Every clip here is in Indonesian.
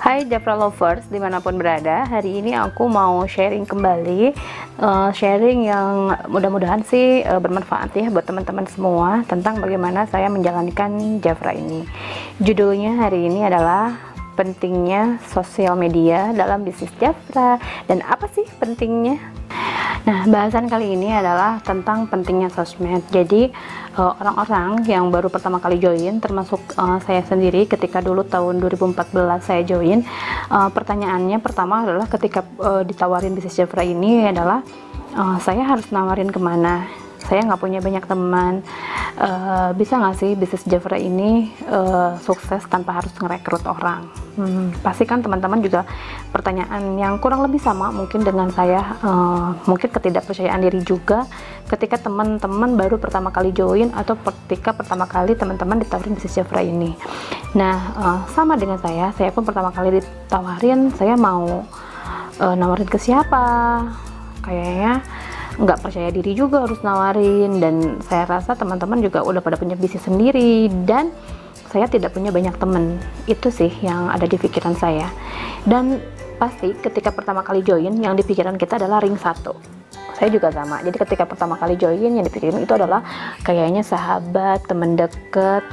Hai Jafra Lovers dimanapun berada, hari ini aku mau sharing kembali, sharing yang mudah-mudahan sih bermanfaat ya buat teman-teman semua tentang bagaimana saya menjalankan Jafra ini. Judulnya hari ini adalah pentingnya sosial media dalam bisnis Jafra, dan apa sih pentingnya? Nah, bahasan kali ini adalah tentang pentingnya sosmed. Jadi orang-orang yang baru pertama kali join, termasuk saya sendiri ketika dulu tahun 2014 saya join, pertanyaannya pertama adalah ketika ditawarin bisnis Jafra ini adalah saya harus nawarin kemana? Saya nggak punya banyak teman, bisa nggak sih bisnis Jafra ini sukses tanpa harus ngerekrut orang? Pasti kan teman-teman juga pertanyaan yang kurang lebih sama mungkin dengan saya, mungkin ketidakpercayaan diri juga ketika teman-teman baru pertama kali join atau ketika pertama kali teman-teman ditawarin bisnis Jafra ini. Nah, sama dengan saya pun pertama kali ditawarin, saya mau nawarin ke siapa? Kayaknya nggak percaya diri juga harus nawarin, dan saya rasa teman-teman juga udah pada punya bisnis sendiri dan saya tidak punya banyak temen. Itu sih yang ada di pikiran saya. Dan pasti ketika pertama kali join yang di pikiran kita adalah ring 1. Saya juga sama. Jadi ketika pertama kali join yang dipikirin itu adalah kayaknya sahabat, teman deket,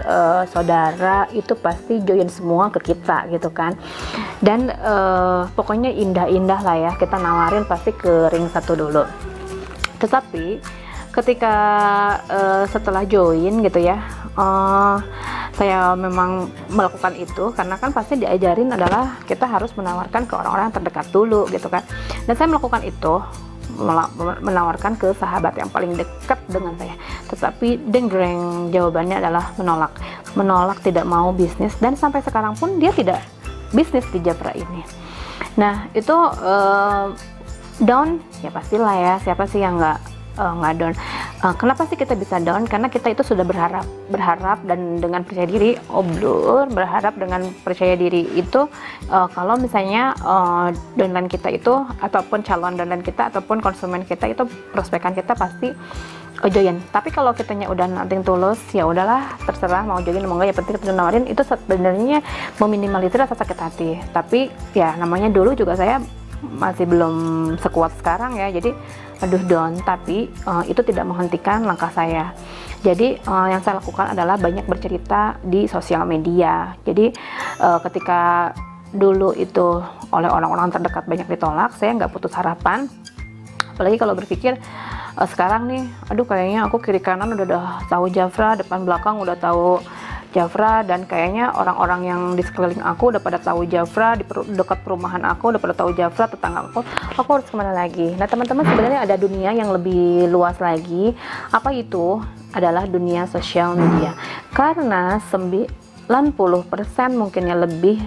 saudara, itu pasti join semua ke kita gitu kan. Dan pokoknya indah-indah lah ya, kita nawarin pasti ke ring 1 dulu. Tetapi ketika setelah join gitu ya, saya memang melakukan itu karena kan pasti diajarin adalah kita harus menawarkan ke orang-orang yang terdekat dulu gitu kan. Dan saya melakukan itu, menawarkan ke sahabat yang paling dekat dengan saya. Tetapi deng-deng, jawabannya adalah menolak, tidak mau bisnis, dan sampai sekarang pun dia tidak bisnis di Jafra ini. Nah itu down ya pastilah ya, siapa sih yang nggak down. Kenapa sih kita bisa down? Karena kita itu sudah berharap dan dengan percaya diri, berharap dengan percaya diri itu kalau misalnya downline kita itu ataupun calon downline kita ataupun konsumen kita itu, prospekan kita pasti join. Tapi kalau kitanya udah nothing tulus, ya udahlah terserah mau join mau enggak, ya penting kita nawarin, itu sebenarnya meminimalisir rasa sakit hati. Tapi ya namanya dulu juga saya masih belum sekuat sekarang ya, jadi down. Tapi itu tidak menghentikan langkah saya. Jadi yang saya lakukan adalah banyak bercerita di sosial media. Jadi ketika dulu itu oleh orang-orang terdekat banyak ditolak, saya nggak putus harapan. Apalagi kalau berpikir sekarang nih, aduh kayaknya aku kiri kanan udah tahu Jafra, depan belakang udah tahu Jafra, dan kayaknya orang-orang yang di sekeliling aku udah pada tahu Jafra, di dekat perumahan aku udah pada tahu Jafra, tetangga aku harus kemana lagi? Nah teman-teman, sebenarnya ada dunia yang lebih luas lagi. Apa itu? Adalah dunia sosial media. Karena 90% mungkinnya lebih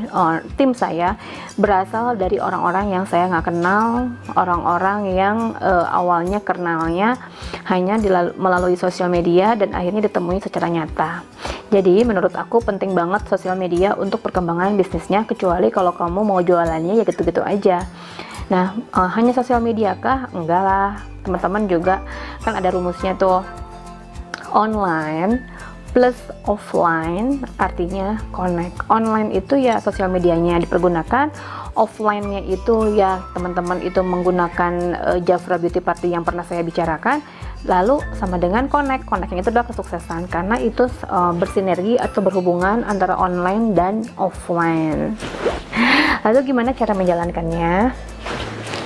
tim saya berasal dari orang-orang yang saya nggak kenal, orang-orang yang awalnya kenalnya hanya melalui sosial media dan akhirnya ditemui secara nyata. Jadi menurut aku penting banget sosial media untuk perkembangan bisnisnya, kecuali kalau kamu mau jualannya ya gitu-gitu aja. Nah, hanya sosial media kah? Enggak lah, teman-teman juga kan ada rumusnya tuh, online plus offline artinya connect. Online itu ya sosial medianya dipergunakan, offline-nya itu ya teman-teman itu menggunakan Jafra Beauty Party yang pernah saya bicarakan. Lalu sama dengan connect, connect-nya itu adalah kesuksesan karena itu bersinergi atau berhubungan antara online dan offline. Lalu gimana cara menjalankannya?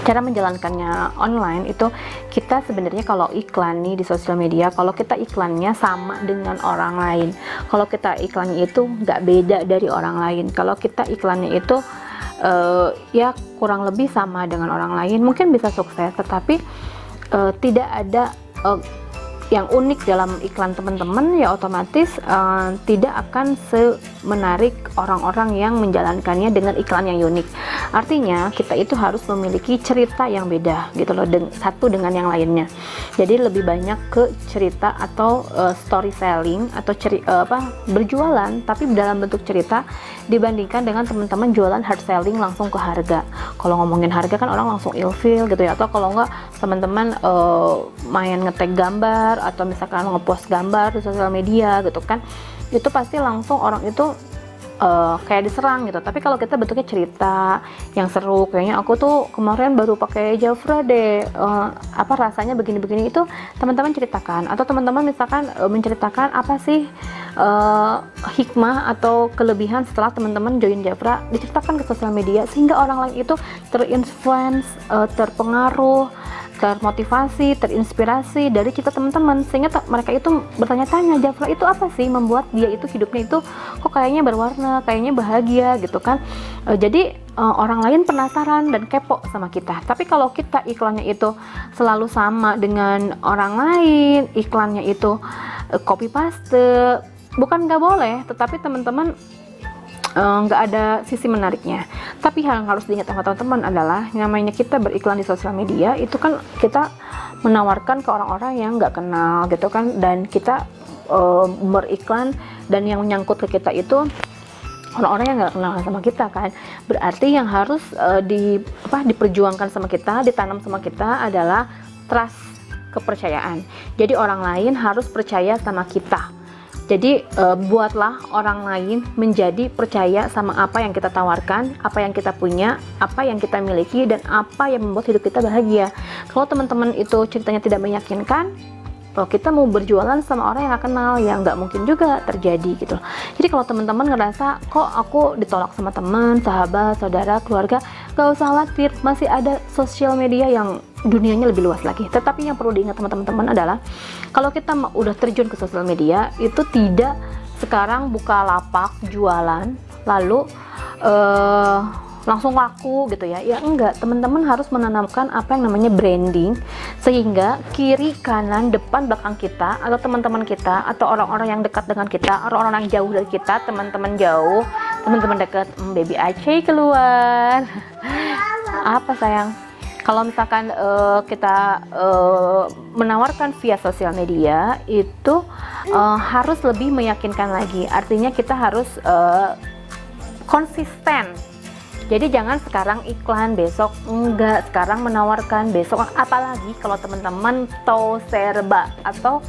Cara menjalankannya online itu kita sebenarnya kalau iklan nih di sosial media, kalau kita iklannya sama dengan orang lain, kalau kita iklannya itu nggak beda dari orang lain, kalau kita iklannya itu ya kurang lebih sama dengan orang lain, mungkin bisa sukses. Tetapi tidak ada yang unik dalam iklan teman-teman, ya otomatis tidak akan menarik orang-orang yang menjalankannya dengan iklan yang unik. Artinya kita itu harus memiliki cerita yang beda gitu loh, satu dengan yang lainnya. Jadi lebih banyak ke cerita atau storytelling atau berjualan tapi dalam bentuk cerita, dibandingkan dengan teman-teman jualan hard selling langsung ke harga. Kalau ngomongin harga kan orang langsung ilfeel gitu ya, atau kalau enggak teman-teman main ngetag gambar atau misalkan ngepost gambar di sosial media gitu kan, itu pasti langsung orang itu kayak diserang gitu. Tapi kalau kita bentuknya cerita yang seru, kayaknya aku tuh kemarin baru pakai Jafra deh, apa rasanya begini-begini, itu teman-teman ceritakan. Atau teman-teman misalkan menceritakan apa sih hikmah atau kelebihan setelah teman-teman join Jafra, diceritakan ke sosial media sehingga orang lain itu terinfluence, terpengaruh, termotivasi, terinspirasi dari cerita teman-teman, sehingga mereka itu bertanya-tanya, Jafra itu apa sih, membuat dia itu hidupnya itu kok kayaknya berwarna, kayaknya bahagia gitu kan. Jadi orang lain penasaran dan kepo sama kita. Tapi kalau kita iklannya itu selalu sama dengan orang lain, iklannya itu copy paste, bukan nggak boleh, tetapi teman-teman nggak ada sisi menariknya. Tapi yang harus diingat sama teman-teman adalah, namanya kita beriklan di sosial media itu kan kita menawarkan ke orang-orang yang nggak kenal gitu kan, dan kita beriklan dan yang menyangkut ke kita itu orang-orang yang nggak kenal sama kita kan. Berarti yang harus diperjuangkan sama kita, ditanam sama kita adalah trust, kepercayaan. Jadi orang lain harus percaya sama kita. Jadi buatlah orang lain menjadi percaya sama apa yang kita tawarkan, apa yang kita punya, apa yang kita miliki, dan apa yang membuat hidup kita bahagia. Kalau teman-teman itu ceritanya tidak meyakinkan, kita mau berjualan sama orang yang gak kenal, ya nggak mungkin juga terjadi gitu. Jadi kalau teman-teman ngerasa kok aku ditolak sama teman, sahabat, saudara, keluarga, gak usah khawatir, masih ada sosial media yang dunianya lebih luas lagi. Tetapi yang perlu diingat teman-teman adalah, kalau kita udah terjun ke sosial media, itu tidak sekarang buka lapak jualan lalu langsung laku gitu ya. Ya enggak, teman-teman harus menanamkan apa yang namanya branding, sehingga kiri, kanan, depan, belakang kita, atau teman-teman kita, atau orang-orang yang dekat dengan kita, orang-orang yang jauh dari kita, teman-teman jauh, teman-teman dekat, baby Aceh keluar. Apa sayang? Kalau misalkan kita menawarkan via sosial media, itu harus lebih meyakinkan lagi. Artinya kita harus konsisten. Jadi jangan sekarang iklan, besok enggak, sekarang menawarkan, besok, apalagi kalau teman-teman toko serba atau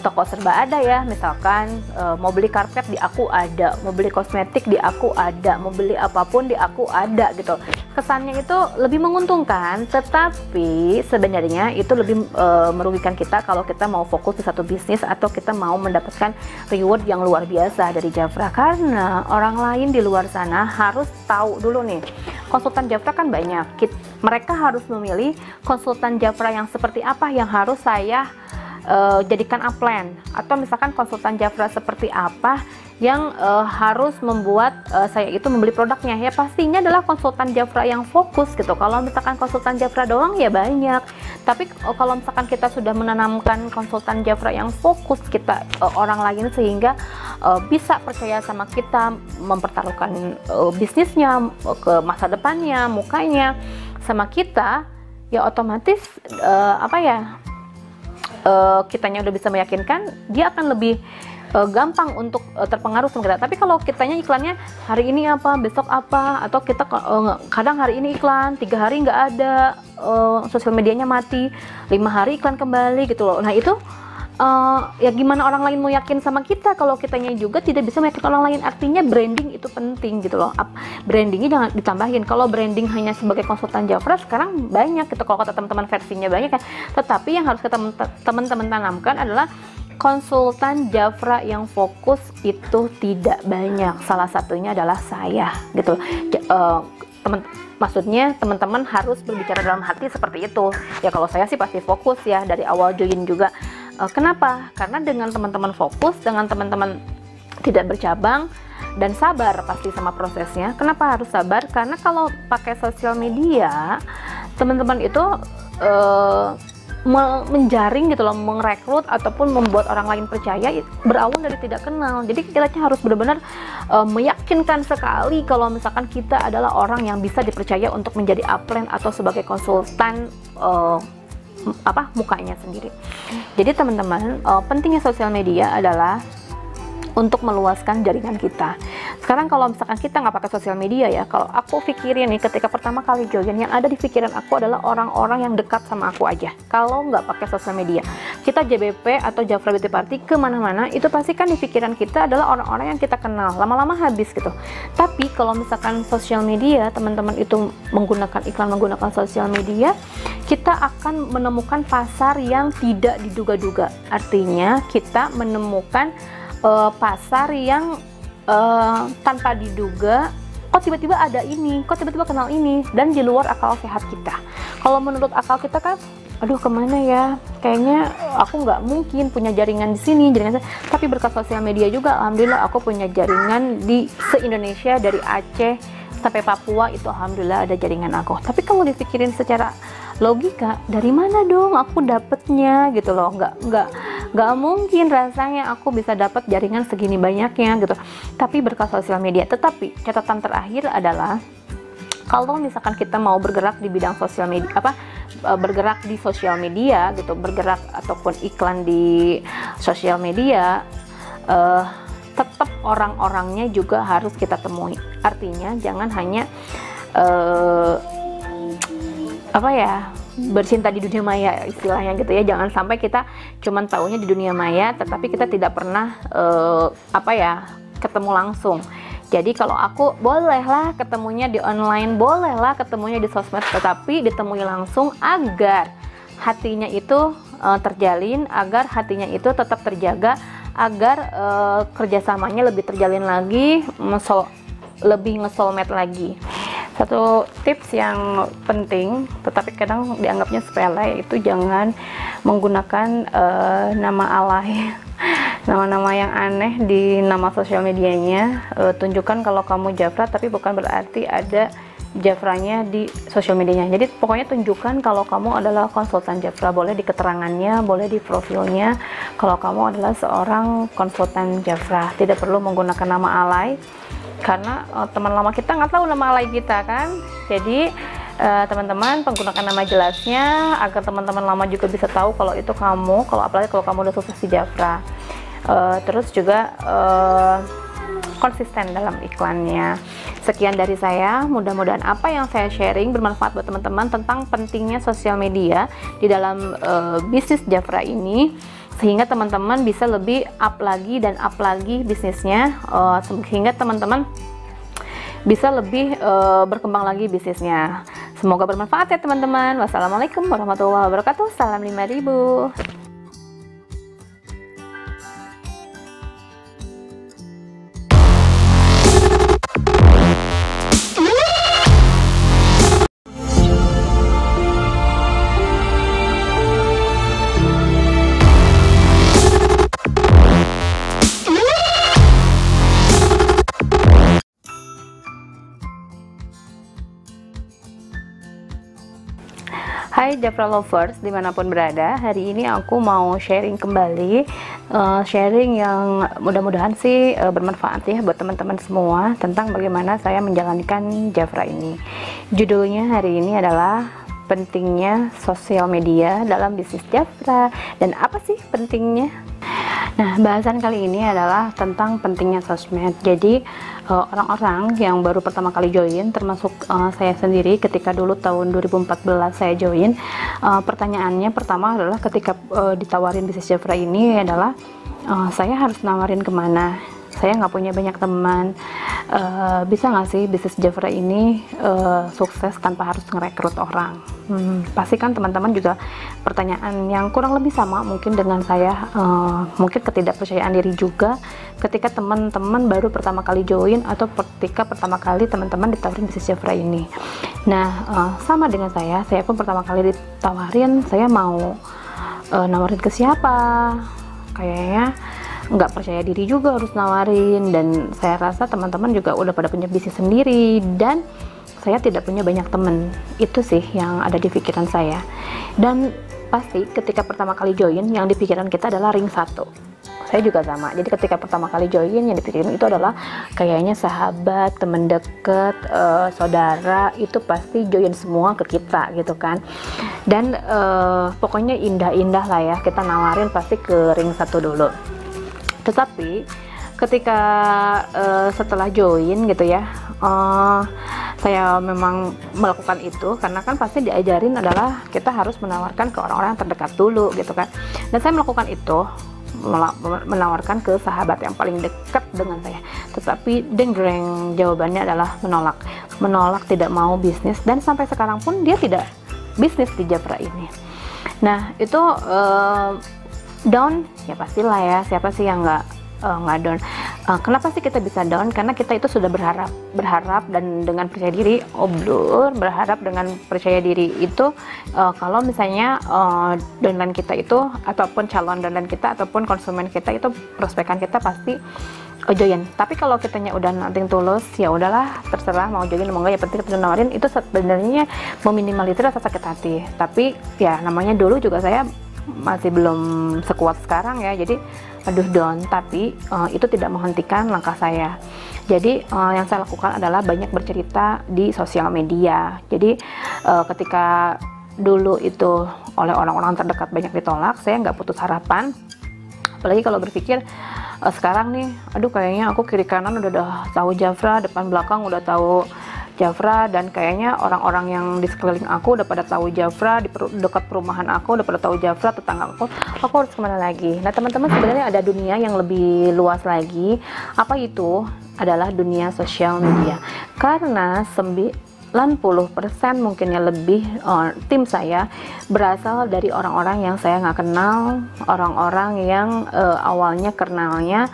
toko serba ada ya, misalkan mau beli karpet di aku ada, mau beli kosmetik di aku ada, mau beli apapun di aku ada gitu. Kesannya itu lebih menguntungkan, tetapi sebenarnya itu lebih merugikan kita kalau kita mau fokus di satu bisnis atau kita mau mendapatkan reward yang luar biasa dari Jafra. Karena orang lain di luar sana harus tahu dulu nih, konsultan Jafra kan banyak, mereka harus memilih konsultan Jafra yang seperti apa yang harus saya jadikan upline, atau misalkan konsultan Jafra seperti apa yang harus membuat saya itu membeli produknya. Ya pastinya adalah konsultan Jafra yang fokus gitu. Kalau misalkan konsultan Jafra doang ya banyak, tapi kalau misalkan kita sudah menanamkan konsultan Jafra yang fokus, kita orang lain sehingga bisa percaya sama kita, mempertaruhkan bisnisnya, ke masa depannya, mukanya sama kita, ya otomatis kitanya udah bisa meyakinkan, dia akan lebih gampang untuk terpengaruh sama kita. Tapi kalau kitanya iklannya hari ini apa, besok apa, atau kita kadang hari ini iklan, 3 hari nggak ada, sosial medianya mati, 5 hari iklan kembali gitu loh. Nah itu ya gimana orang lain mau yakin sama kita kalau kitanya juga tidak bisa meyakinkan orang lain. Artinya branding itu penting gitu loh. Brandingnya jangan ditambahin. Kalau branding hanya sebagai konsultan Jafra sekarang banyak gitu, kalau kata teman-teman versinya banyak kan. Tetapi yang harus teman-teman tanamkan adalah konsultan Jafra yang fokus itu tidak banyak. Salah satunya adalah saya gitu. Maksudnya teman-teman harus berbicara dalam hati seperti itu. Ya kalau saya sih pasti fokus ya dari awal join juga. Kenapa? Karena dengan teman-teman fokus, dengan teman-teman tidak bercabang dan sabar pasti sama prosesnya. Kenapa harus sabar? Karena kalau pakai sosial media, teman-teman itu menjaring gitu loh, merekrut ataupun membuat orang lain percaya berawal dari tidak kenal. Jadi kita harus benar-benar meyakinkan sekali kalau misalkan kita adalah orang yang bisa dipercaya untuk menjadi upline atau sebagai konsultan mukanya sendiri. Jadi teman-teman, pentingnya sosial media adalah untuk meluaskan jaringan kita. Sekarang kalau misalkan kita nggak pakai sosial media ya, kalau aku pikirin nih ketika pertama kali join, yang ada di pikiran aku adalah orang-orang yang dekat sama aku aja. Kalau nggak pakai sosial media, kita JBP atau Jafra Beauty Party kemana-mana, itu pasti kan di pikiran kita adalah orang-orang yang kita kenal, lama-lama habis gitu. Tapi kalau misalkan sosial media, teman-teman itu menggunakan iklan, menggunakan sosial media, kita akan menemukan pasar yang tidak diduga-duga. Artinya kita menemukan pasar yang tanpa diduga, kok tiba-tiba ada ini, kok tiba-tiba kenal ini, dan di luar akal sehat kita. Kalau menurut akal kita kan, aduh kemana ya, kayaknya aku nggak mungkin punya jaringan di sini, tapi berkat sosial media juga, alhamdulillah aku punya jaringan di se-Indonesia, dari Aceh sampai Papua, itu alhamdulillah ada jaringan aku. Tapi kalau dipikirin secara logika, dari mana dong aku dapetnya gitu loh, nggak mungkin rasanya aku bisa dapat jaringan segini banyaknya gitu, tapi berkat sosial media. Tetapi catatan terakhir adalah kalau misalkan kita mau bergerak di bidang sosial media, bergerak di sosial media gitu, bergerak ataupun iklan di sosial media, tetap orang-orangnya juga harus kita temui. Artinya jangan hanya bercinta di dunia maya istilahnya gitu ya. Jangan sampai kita cuman taunya di dunia maya, tetapi kita tidak pernah ketemu langsung. Jadi kalau aku bolehlah ketemunya di online, bolehlah ketemunya di sosmed, tetapi ditemui langsung agar hatinya itu terjalin, agar hatinya itu tetap terjaga, agar kerjasamanya lebih terjalin lagi, lebih ngesoulmate lagi. Satu tips yang penting, tetapi kadang dianggapnya sepele, itu jangan menggunakan nama alay, nama-nama yang aneh di nama sosial medianya. Tunjukkan kalau kamu Jafra, tapi bukan berarti ada Jafranya di sosial medianya. Jadi pokoknya tunjukkan kalau kamu adalah konsultan Jafra, boleh di keterangannya, boleh di profilnya, kalau kamu adalah seorang konsultan Jafra. Tidak perlu menggunakan nama alay, karena teman lama kita nggak tahu nama alay kita kan. Jadi teman-teman menggunakan nama jelasnya agar teman-teman lama juga bisa tahu kalau itu kamu, apalagi kalau kamu udah sukses di Jafra. Terus juga konsisten dalam iklannya. Sekian dari saya, mudah-mudahan apa yang saya sharing bermanfaat buat teman-teman tentang pentingnya sosial media di dalam bisnis Jafra ini, sehingga teman-teman bisa lebih up lagi dan up lagi bisnisnya, sehingga teman-teman bisa lebih berkembang lagi bisnisnya. Semoga bermanfaat ya teman-teman. Wassalamualaikum warahmatullahi wabarakatuh. Salam 5000. Hai Jafra Lovers dimanapun berada, hari ini aku mau sharing kembali, sharing yang mudah-mudahan sih bermanfaat ya buat teman-teman semua tentang bagaimana saya menjalankan Jafra ini. Judulnya hari ini adalah pentingnya sosial media dalam bisnis Jafra, dan apa sih pentingnya? Nah, bahasan kali ini adalah tentang pentingnya sosmed. Jadi orang-orang yang baru pertama kali join, termasuk saya sendiri ketika dulu tahun 2014 saya join, pertanyaannya pertama adalah ketika ditawarin bisnis Jafra ini adalah saya harus nawarin kemana? Saya nggak punya banyak teman, bisa nggak sih bisnis Jafra ini sukses tanpa harus ngerekrut orang? Pasti kan teman-teman juga pertanyaan yang kurang lebih sama mungkin dengan saya, mungkin ketidakpercayaan diri juga ketika teman-teman baru pertama kali join atau ketika pertama kali teman-teman ditawarin bisnis Jafra ini. Nah, sama dengan saya pun pertama kali ditawarin, saya mau nawarin ke siapa? Kayaknya nggak percaya diri juga harus nawarin, dan saya rasa teman-teman juga udah pada punya bisnis sendiri dan saya tidak punya banyak temen. Itu sih yang ada di pikiran saya. Dan pasti ketika pertama kali join yang di pikiran kita adalah ring 1. Saya juga sama. Jadi ketika pertama kali join yang dipikirin itu adalah kayaknya sahabat, teman deket, saudara, itu pasti join semua ke kita gitu kan. Dan pokoknya indah-indah lah ya, kita nawarin pasti ke ring 1 dulu. Tetapi ketika setelah join gitu ya, saya memang melakukan itu karena kan pasti diajarin adalah kita harus menawarkan ke orang-orang yang terdekat dulu gitu kan. Dan saya melakukan itu, menawarkan ke sahabat yang paling dekat dengan saya, tetapi dengreng jawabannya adalah menolak, tidak mau bisnis, dan sampai sekarang pun dia tidak bisnis di Jafra ini. Nah itu down ya pastilah ya, siapa sih yang nggak down. Kenapa sih kita bisa down? Karena kita itu sudah berharap dan dengan percaya diri, berharap dengan percaya diri itu kalau misalnya downline kita itu ataupun calon downline kita ataupun konsumen kita itu, prospekan kita pasti join. Tapi kalau kitanya udah nothing tulus, ya udahlah terserah mau join mau enggak, ya penting kita nawarin, itu sebenarnya meminimalisir rasa sakit hati. Tapi ya namanya dulu juga saya masih belum sekuat sekarang ya, jadi down, tapi itu tidak menghentikan langkah saya. Jadi yang saya lakukan adalah banyak bercerita di sosial media. Jadi ketika dulu itu oleh orang-orang terdekat banyak ditolak, saya nggak putus harapan, apalagi kalau berpikir sekarang nih, aduh kayaknya aku kiri kanan udah tahu Jafra, depan belakang udah tahu Jafra, dan kayaknya orang-orang yang di sekeliling aku udah pada tahu Jafra, di dekat perumahan aku udah pada tahu Jafra, tetangga aku harus kemana lagi? Nah teman-teman, sebenarnya ada dunia yang lebih luas lagi. Apa itu? Adalah dunia sosial media. Karena 90% mungkinnya lebih tim saya berasal dari orang-orang yang saya nggak kenal, orang-orang yang awalnya kenalnya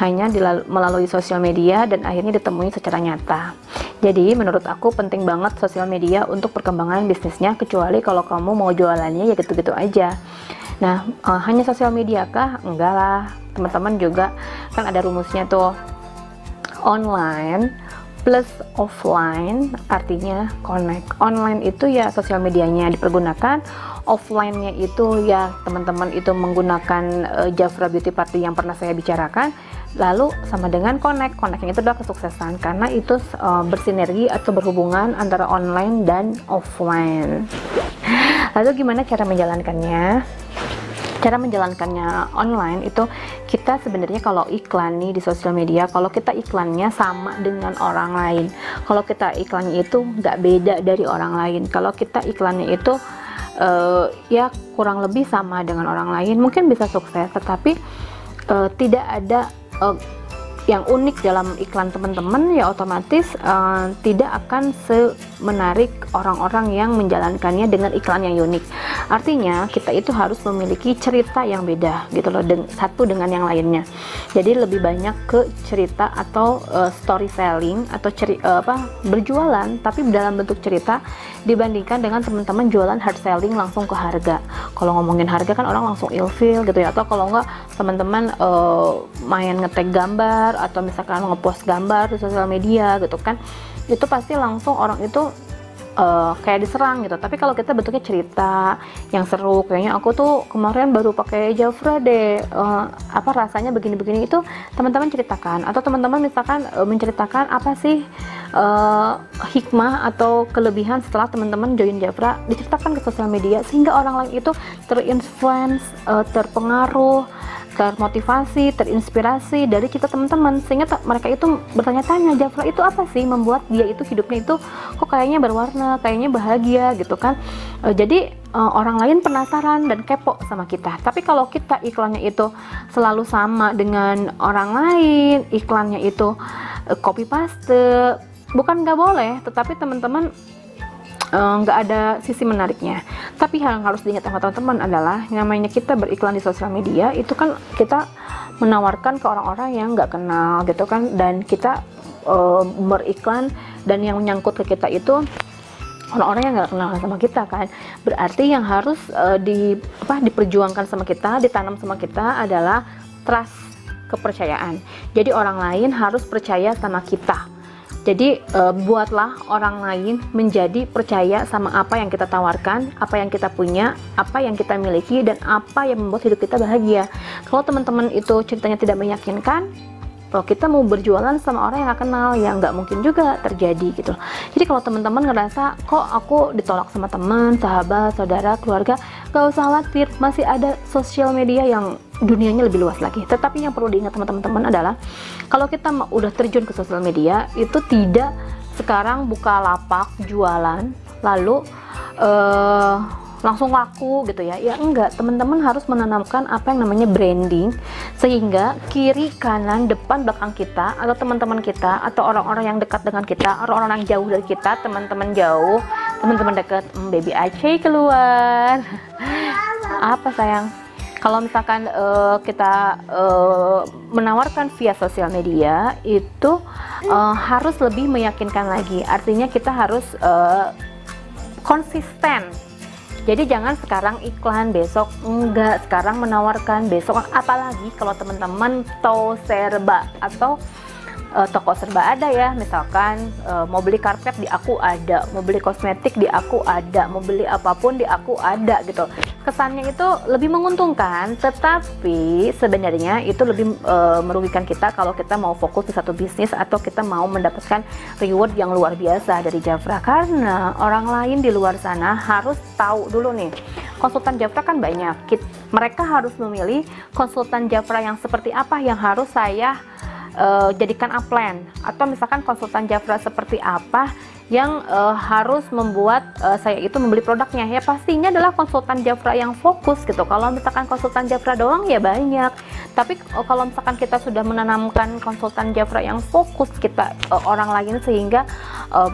hanya melalui sosial media dan akhirnya ditemui secara nyata. Jadi menurut aku penting banget sosial media untuk perkembangan bisnisnya, kecuali kalau kamu mau jualannya ya gitu-gitu aja. Nah hanya sosial media kah? Enggak lah teman-teman, juga kan ada rumusnya tuh, online plus offline artinya connect. Online itu ya sosial medianya dipergunakan, offline-nya itu ya teman-teman itu menggunakan Jafra Beauty Party yang pernah saya bicarakan. Lalu sama dengan connect, connect-nya itu adalah kesuksesan karena itu bersinergi atau berhubungan antara online dan offline. Lalu gimana cara menjalankannya? Cara menjalankannya online itu, kita sebenarnya kalau iklan nih di sosial media, kalau kita iklannya sama dengan orang lain, kalau kita iklannya itu nggak beda dari orang lain, kalau kita iklannya itu ya kurang lebih sama dengan orang lain, mungkin bisa sukses, tetapi tidak ada yang unik dalam iklan teman-teman, ya otomatis tidak akan menarik orang-orang yang menjalankannya dengan iklan yang unik. Artinya kita itu harus memiliki cerita yang beda gitu loh, satu dengan yang lainnya. Jadi lebih banyak ke cerita atau storytelling atau berjualan tapi dalam bentuk cerita, dibandingkan dengan teman-teman jualan hard selling langsung ke harga. Kalau ngomongin harga kan orang langsung ilfeel gitu ya, atau kalau enggak teman-teman main ngetag gambar atau misalkan ngepost gambar di sosial media gitu kan, itu pasti langsung orang itu kayak diserang gitu. Tapi kalau kita bentuknya cerita yang seru, kayaknya aku tuh kemarin baru pakai Jafra deh, apa rasanya begini-begini, itu teman-teman ceritakan. Atau teman-teman misalkan menceritakan apa sih hikmah atau kelebihan setelah teman-teman join Jafra, diceritakan ke sosial media sehingga orang lain itu terinfluence, terpengaruh, termotivasi, terinspirasi dari cerita teman-teman, sehingga mereka itu bertanya-tanya, Jafra itu apa sih membuat dia itu hidupnya itu kok kayaknya berwarna, kayaknya bahagia gitu kan. Jadi orang lain penasaran dan kepo sama kita. Tapi kalau kita iklannya itu selalu sama dengan orang lain, iklannya itu copy paste, bukan nggak boleh, tetapi teman-teman nggak ada sisi menariknya. Tapi yang harus diingat sama teman-teman adalah, namanya kita beriklan di sosial media itu kan kita menawarkan ke orang-orang yang nggak kenal gitu kan, dan kita beriklan dan yang menyangkut ke kita itu orang-orang yang nggak kenal sama kita kan. Berarti yang harus diperjuangkan sama kita, ditanam sama kita adalah trust, kepercayaan. Jadi orang lain harus percaya sama kita. Jadi buatlah orang lain menjadi percaya sama apa yang kita tawarkan, apa yang kita punya, apa yang kita miliki, dan apa yang membuat hidup kita bahagia. Kalau teman-teman itu ceritanya tidak meyakinkan, kalau kita mau berjualan sama orang yang gak kenal, ya nggak mungkin juga terjadi gitu. Jadi kalau teman-teman ngerasa kok aku ditolak sama teman, sahabat, saudara, keluarga, gak usah khawatir, masih ada sosial media yang dunianya lebih luas lagi. Tetapi yang perlu diingat teman-teman adalah kalau kita udah terjun ke sosial media, itu tidak sekarang buka lapak jualan lalu langsung laku gitu ya. Ya enggak, teman-teman harus menanamkan apa yang namanya branding, sehingga kiri, kanan, depan, belakang kita, atau teman-teman kita, atau orang-orang yang dekat dengan kita, orang-orang yang jauh dari kita, teman-teman jauh, teman-teman dekat, baby Aceh keluar. Apa sayang? Kalau misalkan kita menawarkan via sosial media, itu harus lebih meyakinkan lagi. Artinya kita harus konsisten. Jadi jangan sekarang iklan, besok enggak, sekarang menawarkan, besok, apalagi kalau teman-teman toko serba atau toko serba ada ya, misalkan mau beli karpet di aku ada, mau beli kosmetik di aku ada, mau beli apapun di aku ada gitu. Kesannya itu lebih menguntungkan, tetapi sebenarnya itu lebih merugikan kita kalau kita mau fokus di satu bisnis atau kita mau mendapatkan reward yang luar biasa dari Jafra. Karena orang lain di luar sana harus tahu dulu nih, konsultan Jafra kan banyak, mereka harus memilih konsultan Jafra yang seperti apa yang harus saya jadikan upline, atau misalkan konsultan Jafra seperti apa yang harus membuat saya itu membeli produknya. Ya pastinya adalah konsultan Jafra yang fokus gitu. Kalau misalkan konsultan Jafra doang ya banyak, tapi kalau misalkan kita sudah menanamkan konsultan Jafra yang fokus, kita orang lain sehingga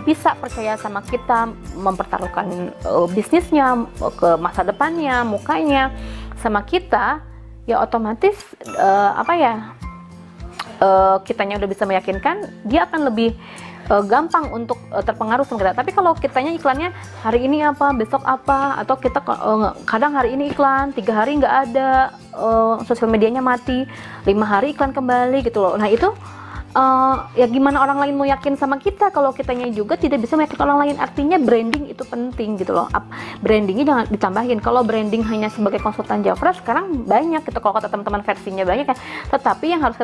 bisa percaya sama kita, mempertaruhkan bisnisnya, ke masa depannya, mukanya sama kita, ya otomatis kitanya udah bisa meyakinkan, dia akan lebih gampang untuk terpengaruh sama kita. Tapi kalau kitanya iklannya hari ini apa, besok apa, atau kita kadang hari ini iklan, 3 hari nggak ada, sosial medianya mati, 5 hari iklan kembali gitu loh. Nah itu ya gimana orang lain mau yakin sama kita kalau kitanya juga tidak bisa meyakinkan orang lain. Artinya branding itu penting gitu loh. Brandingnya jangan ditambahin. Kalau branding hanya sebagai konsultan Jafra sekarang banyak gitu, kalau kata teman-teman versinya banyak kan. Tetapi yang harus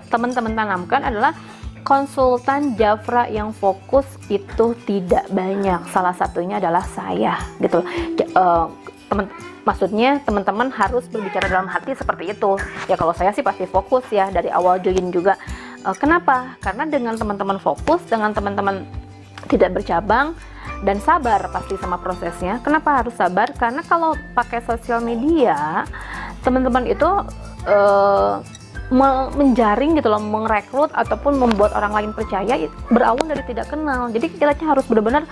teman-teman tanamkan adalah konsultan Jafra yang fokus itu tidak banyak. Salah satunya adalah saya gitu loh. Maksudnya teman-teman harus berbicara dalam hati seperti itu. Ya kalau saya sih pasti fokus ya dari awal join juga. Kenapa? Karena dengan teman-teman fokus, dengan teman-teman tidak bercabang dan sabar pasti sama prosesnya. Kenapa harus sabar? Karena kalau pakai sosial media, teman-teman itu menjaring gitu loh, merekrut ataupun membuat orang lain percaya berawal dari tidak kenal. Jadi kita harus benar-benar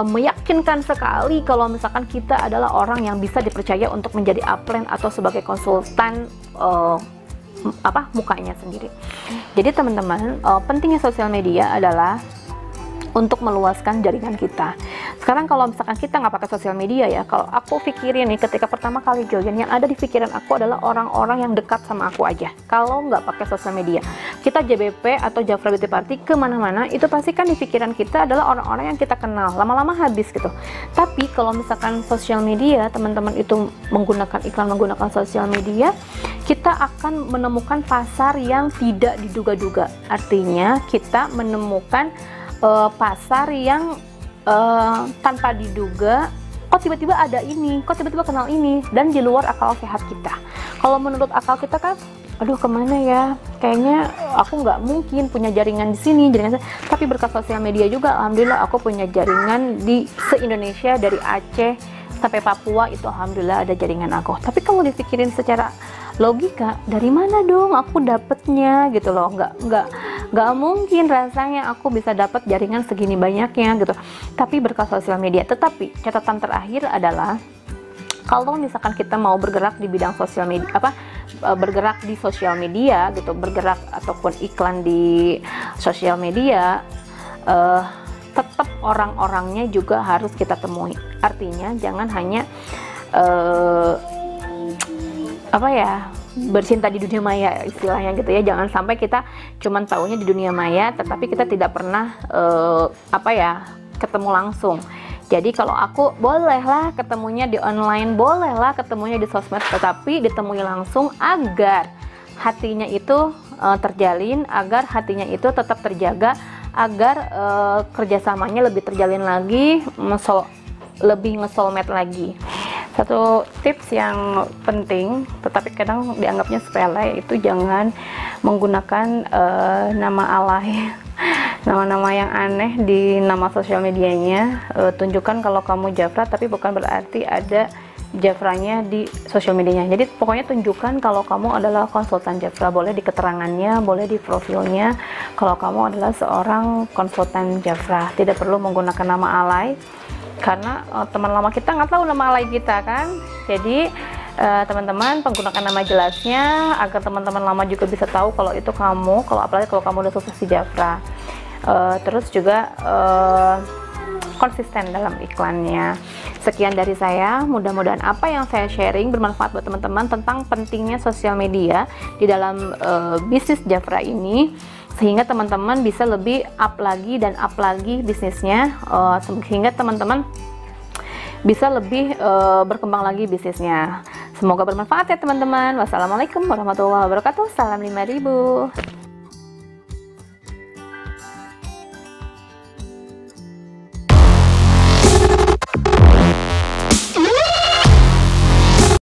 meyakinkan sekali kalau misalkan kita adalah orang yang bisa dipercaya untuk menjadi upline atau sebagai konsultan mukanya sendiri. Jadi teman-teman, pentingnya sosial media adalah untuk meluaskan jaringan kita. Sekarang kalau misalkan kita nggak pakai sosial media ya, kalau aku pikirin nih ketika pertama kali join, yang ada di pikiran aku adalah orang-orang yang dekat sama aku aja. Kalau nggak pakai sosial media, kita JBP atau Jafra Beauty Party kemana-mana, itu pasti kan di pikiran kita adalah orang-orang yang kita kenal, lama-lama habis gitu. Tapi kalau misalkan sosial media, teman-teman itu menggunakan iklan, menggunakan sosial media, kita akan menemukan pasar yang tidak diduga-duga. Artinya kita menemukan pasar yang tanpa diduga, kok tiba-tiba ada ini, kok tiba-tiba kenal ini, dan di luar akal sehat kita. Kalau menurut akal kita kan, aduh kemana ya, kayaknya aku nggak mungkin punya jaringan di sini, tapi berkat sosial media juga, alhamdulillah aku punya jaringan di se-Indonesia, dari Aceh sampai Papua, itu alhamdulillah ada jaringan aku. Tapi kalau dipikirin secara logika, dari mana dong aku dapetnya gitu loh, nggak mungkin rasanya aku bisa dapat jaringan segini banyaknya gitu, tapi berkat sosial media. Tetapi catatan terakhir adalah kalau misalkan kita mau bergerak di bidang sosial media, bergerak di sosial media gitu, bergerak ataupun iklan di sosial media, tetap orang-orangnya juga harus kita temui. Artinya jangan hanya bercinta di dunia maya istilahnya gitu ya. Jangan sampai kita cuman taunya di dunia maya tetapi kita tidak pernah ketemu langsung. Jadi kalau aku bolehlah ketemunya di online, bolehlah ketemunya di sosmed, tetapi ditemui langsung agar hatinya itu terjalin, agar hatinya itu tetap terjaga, agar kerjasamanya lebih terjalin lagi, lebih nge-soulmate lagi. Satu tips yang penting, tetapi kadang dianggapnya sepele, itu jangan menggunakan nama alay, nama-nama yang aneh di nama sosial medianya. Tunjukkan kalau kamu Jafra, tapi bukan berarti ada Jafranya di sosial medianya. Jadi pokoknya tunjukkan kalau kamu adalah konsultan Jafra, boleh di keterangannya, boleh di profilnya kalau kamu adalah seorang konsultan Jafra. Tidak perlu menggunakan nama alay, karena teman lama kita nggak tahu nama alay kita kan. Jadi teman-teman menggunakan nama jelasnya agar teman-teman lama juga bisa tahu kalau itu kamu, apalagi kalau kamu udah sukses di Jafra. Terus juga konsisten dalam iklannya. Sekian dari saya, mudah-mudahan apa yang saya sharing bermanfaat buat teman-teman tentang pentingnya sosial media di dalam bisnis Jafra ini, sehingga teman-teman bisa lebih up lagi dan up lagi bisnisnya, sehingga teman-teman bisa lebih berkembang lagi bisnisnya. Semoga bermanfaat ya teman-teman. Wassalamualaikum warahmatullahi wabarakatuh. Salam 5000.